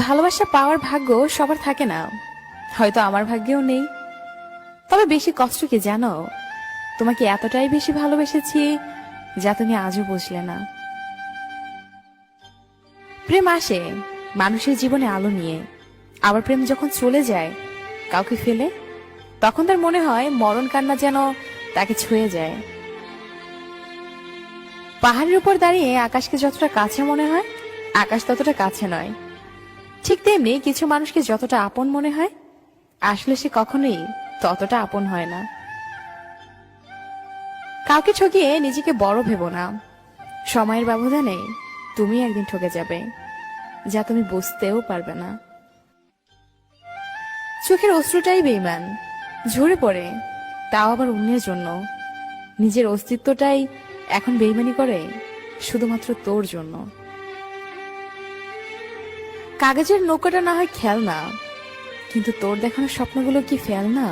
ভালোবাসা পাওয়ার ভাগ্য সবার থাকে না, হয়তো আমার ভাগ্যেও নেই। তবে বেশি কষ্ট কি জানো? তোমাকে এতটাই বেশি ভালোবেসেছি যা তুমি আজও বুঝলে না। প্রেম আসে মানুষের জীবনে আলো নিয়ে, আবার প্রেম যখন চলে যায় কাউকে ফেলে, তখন তার মনে হয় মরণ কান্না যেন তাকে ছুঁয়ে যায়। পাহাড়ের উপর দাঁড়িয়ে আকাশকে যতটা কাছে মনে হয়, আকাশ ততটা কাছে নয়। ঠিক তেমনি কিছু মানুষকে যতটা আপন মনে হয়, আসলে সে কখনোই ততটা আপন হয় না। কাউকে ঠকিয়ে নিজেকে বড় ভেবো না। সময়ের ব্যবধানে তুমি একদিন ঠকে যাবে, যা তুমি বুঝতেও পারবে না। চোখের অশ্রুটাই বেঈমান, ঝরে পড়ে, তাও আবার অন্যের জন্য। নিজের অস্তিত্বটাই এখন বেঈমানি করে শুধুমাত্র তোর জন্য। কাগজের নৌকাটা না হয় খেলনা, কিন্তু তোর দেখানো স্বপ্নগুলো কি ফেলনা?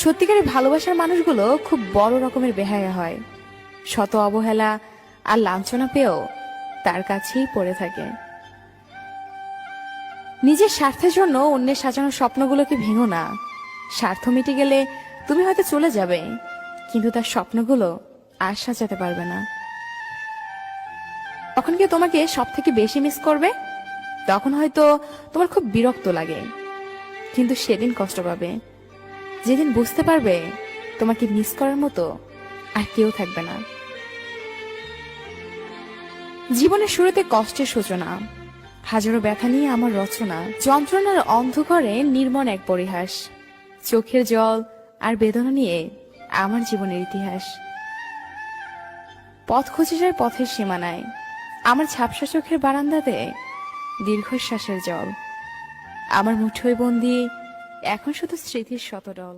সত্যিকারের ভালোবাসার মানুষগুলো খুব বড় রকমের বেহায়া হয়, শত অবহেলা আর লাঞ্ছনা পেয়েও তার কাছেই পড়ে থাকে। নিজের স্বার্থের জন্য অন্যের সাজানো স্বপ্নগুলোকে ভেঙো না। স্বার্থ মিটে গেলে তুমি হয়তো চলে যাবে, কিন্তু তার স্বপ্নগুলো আর সাজাতে পারবে না। তখন কি তোমাকে সব থেকে বেশি মিস করবে? তখন হয়তো তোমার খুব বিরক্ত লাগে, কিন্তু সেদিন কষ্ট পাবে যেদিন বুঝতে পারবে তোমাকে মিস করার মতো আর কেউ থাকবে না। জীবনের শুরুতে কষ্টের সূচনা, হাজারো ব্যথা নিয়ে আমার রচনা, যন্ত্রণার অন্ধকারে নির্মম এক পরিহাস, চোখের জল আর বেদনা নিয়ে আমার জীবনের ইতিহাস। পথ খুঁজে যায় পথের সীমানায়, আমার ঝাপসা চোখের বারান্দাতে দীর্ঘশ্বাসের জল। আমার মুঠোয় বন্দি এখন শুধু স্মৃতির শতদল।